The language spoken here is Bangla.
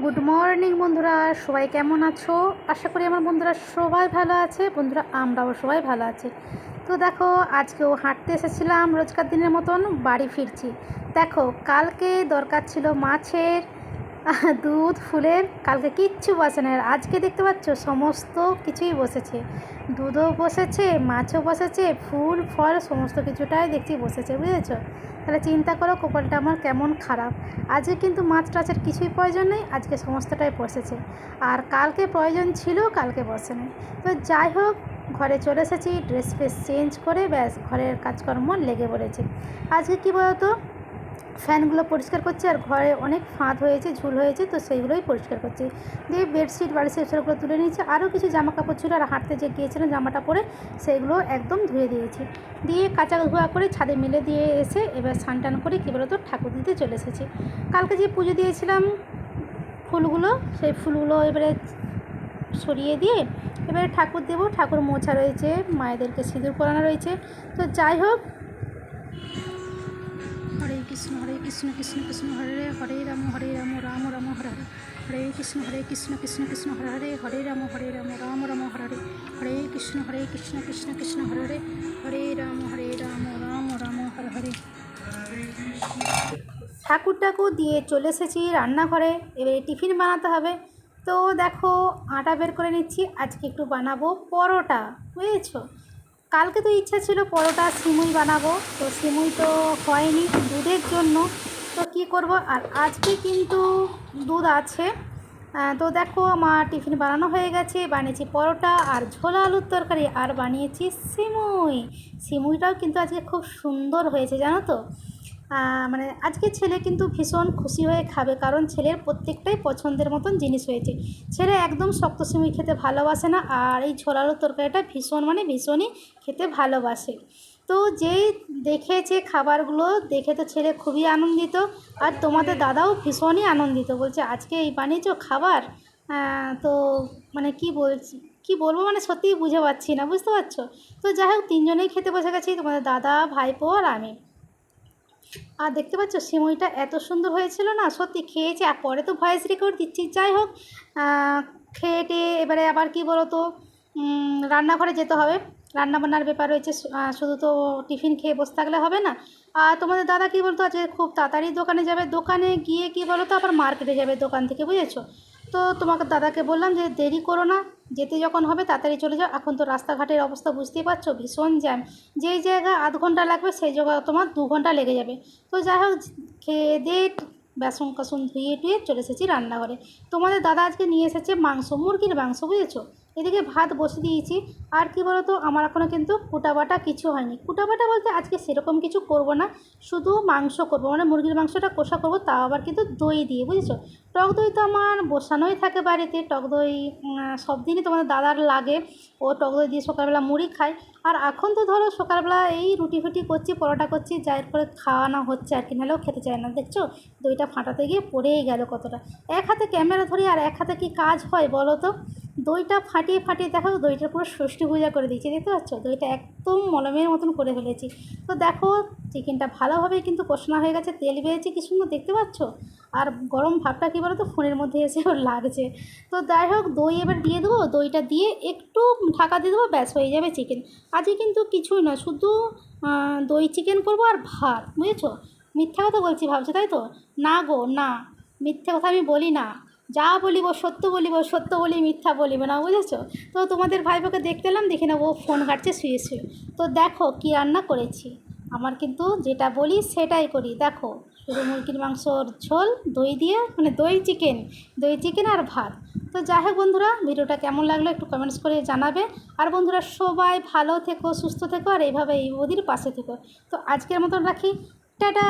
গুড মর্নিং বন্ধুরা, সবাই কেমন আছো? আশা করি আমার বন্ধুরা সবাই ভালো আছে। বন্ধুরা আমরাও সবাই ভালো আছি। তো দেখো, আজকেও হাঁটতে এসেছিলাম, রোজকার দিনের মতন বাড়ি ফিরছি। দেখো, কালকে দরকার ছিল মাছের, দুধ, ফুলের, কালকে কিচ্ছু বসে না। আর আজকে দেখতে পাচ্ছ সমস্ত কিছুই বসেছে, দুধও বসেছে, মাছও বসেছে, ফুল ফল সমস্ত কিছুটাই দেখছি বসেছে, বুঝেছো? তাহলে চিন্তা করো কপালটা আমার কেমন খারাপ। আজকে কিন্তু মাছ টাছের কিছুই প্রয়োজন নেই, আজকে সমস্তটাই বসেছে। আর কালকে প্রয়োজন ছিল, কালকে বসে নেই। তো যাই হোক, ঘরে চলে এসেছি, ড্রেস ফ্রেস চেঞ্জ করে ব্যাস ঘরের কাজকর্ম লেগে পড়েছে। আজকে কী বলতো, ফ্যানগুলো পরিষ্কার করছি, আর ঘরে অনেক ফাঁদ হয়েছে, ঝুল হয়েছে, তো সেইগুলোই পরিষ্কার করছি। দিয়ে বেডশিট বালিশের সেগুলো তুলে নিয়েছি, আরও কিছু জামা কাপড় ছিল, আর হাঁটতে যে গিয়েছিলাম জামাটা পরে সেইগুলো একদম ধুয়ে দিয়েছি। দিয়ে কাঁচা ধোয়া করে ছাদে মেলে দিয়ে এসে এবার স্নান টান করে কী বলতো ঠাকুর দিতে চলে এসেছি। কালকে যে পুজো দিয়েছিলাম ফুলগুলো, সেই ফুলগুলো এবারে সরিয়ে দিয়ে এবারে ঠাকুর দেবো। ঠাকুর মোছা রয়েছে, মায়েদেরকে সিঁদুর পরানো রয়েছে। তো যাই হোক, হরে কৃষ্ণ কৃষ্ণ কৃষ্ণ হরে হরে রাম রাম রাম হরে হরে, হরে কৃষ্ণ কৃষ্ণ কৃষ্ণ হরে হরে, হরে রাম রাম রাম হরে হরে, হরে কৃষ্ণ কৃষ্ণ কৃষ্ণ হরে হরে, হরে রাম রাম রাম হরে হরে। ঠাকুর দিয়ে চলে এসেছি রান্নাঘরে, এবারে টিফিন বানাতে হবে। তো দেখো, আটা বের করে নিচ্ছি, আজকে একটু বানাবো পরোটা, বুঝেছো? কালকে তো ইচ্ছা ছিল পরোটা সিমুই বানাবো, তো সিমুই তো হয়নি দুধের জন্য। তো কি করব, আর আজকে কিন্তু দুধ আছে। তো দেখো, আমার টিফিন বানানো হয়ে গেছে, বানিয়েছি পরোটা আর ঝোলা আলুর তরকারি, আর বানিয়েছি সিমুই। সিমুইটাও কিন্তু আজকে খুব সুন্দর হয়েছে, জানো তো। মানে আজকে ছেলে কিন্তু ভীষণ খুশি হয়ে খাবে, কারণ ছেলের প্রত্যেকটাই পছন্দের মতন জিনিস হয়েছে। ছেলে একদম শক্ত সিমুই খেতে ভালোবাসে না, আর এই ঝোলা আলুর তরকারিটা ভীষণই খেতে ভালোবাসে। তো যেই দেখেছে খাবারগুলো দেখে তো ছেলে খুবই আনন্দিত, আর তোমাদের দাদাও ভীষণই আনন্দিত, বলছে আজকে এই বানিয়েছো খাবার। তো মানে কি বলবো, মানে সত্যিই বুঝে পাচ্ছি না, বুঝতে পারছো? তো যাই হোক, তিনজনেই খেতে বসে গেছি, তোমাদের দাদা, ভাইপো আর আমি। আর দেখতে পাচ্ছ সিমুইটা এত সুন্দর হয়েছিল না, সত্যি খেয়েছি। আর পরে তো ভয়েস রেকর্ড দিচ্ছি। যাই হোক, খেয়ে টেয়ে এবারে আবার কি বলো তো, রান্নাঘরে যেতে হবে, রান্নাবান্নার ব্যাপার রয়েছে। শুধু তো টিফিন খেয়ে বসে থাকলে হবে না। আর তোমাদের দাদা কি বলতো, আজকে খুব তাড়াতাড়ি দোকানে যাবে, দোকানে গিয়ে কি বলো তো আবার মার্কেটে যাবে দোকান থেকে, বুঝেছো? তো তোমাকে দাদাকে বললাম যে দেরি করো না, যেতে যখন হবে তাড়াতাড়ি চলে যাও। এখন তো রাস্তাঘাটের অবস্থা বুঝতেই পারছো, ভীষণ জ্যাম। যেই জায়গায় আধ ঘন্টা লাগবে সেই জায়গায় তোমার 2 ঘন্টা লেগে যাবে। তো যাই হোক, খেয়ে দিয়ে বাসন কাসন ধুয়ে টুয়ে চলে এসেছি রান্নাঘরে। তোমাদের দাদা আজকে নিয়ে এসেছে মাংস, মুরগির মাংস, বুঝেছো? এদিকে ভাত বসে দিয়েছি। আর কি বলো তো, আমার এখনও কিন্তু কুটাবাটা কিছু হয়নি। কুটাবাটা বলতে আজকে সেরকম কিছু করব না, শুধু মাংস করব, মানে মুরগির মাংসটা কষা করব, তাও আবার কিন্তু দই দিয়ে, বুঝেছো? টক দই তো আমার বসানোই থাকে বাড়িতে, টক দই সব দিনই তোমাদের দাদার লাগে। ও টক দই দিয়ে সকালবেলা মুড়ি খায়। আর এখন তো ধরো সকালবেলা এই রুটি ফুটি করছি, পরোটা করছি, যাই করে খাওয়ানো হচ্ছে আর কি, নাহলেও খেতে চায় না। দেখছো দইটা ফাটাতে গিয়ে পড়েই গেল কতটা। এক হাতে ক্যামেরা ধরি আর এক হাতে কি কাজ হয় বলো তো। দইটা ফাটিয়ে ফাটিয়ে দেখো, দইটা পুরো ষষ্ঠী পূজা করে দিয়েছি, দেখতে পাচ্ছ? দইটা একদম মলমের মতন করে ফেলেছি। তো দেখো, চিকেনটা ভালোভাবে কিন্তু কষানো হয়ে গেছে, তেল বেরিয়েছে কি সুন্দর, দেখতে পাচ্ছ? আর গরম ভাবটা কী বলো তো, ফোনের মধ্যে এসে ওর লাগছে। তো যাই হোক, দই এবার দিয়ে দেবো, দইটা দিয়ে একটু ঢাকা দিয়ে দেবো, ব্যাস হয়ে যাবে চিকেন। আজকে কিন্তু কিছুই না, শুধু দই চিকেন করবো আর ভাত, বুঝেছো? মিথ্যা কথা বলছি ভাবছো তাই তো? না গো না, মিথ্যে কথা আমি বলি না। যা বলিব সত্য বলিব, সত্য বলি, মিথ্যা বলিব না, বুঝেছো? তো তোমাদের ভাইপোকে দেখতে এলাম, দেখে না ও ফোন ঘাঁটছে শুয়ে শুয়ে। তো দেখো কী রান্না করেছি, আমার কিন্তু যেটা বলি সেটাই করি। দেখো, শুধু মুরগির মাংসর ঝোল দই দিয়ে, মানে দই চিকেন আর ভাত। তো যাই হোক বন্ধুরা, ভিডিওটা কেমন লাগলো একটু কমেন্টস করে জানাবে। আর বন্ধুরা সবাই ভালো থেকো, সুস্থ থেকো, আর এইভাবে এই বৌদির পাশে থেকো। তো আজকের মতন রাখি, টাটা।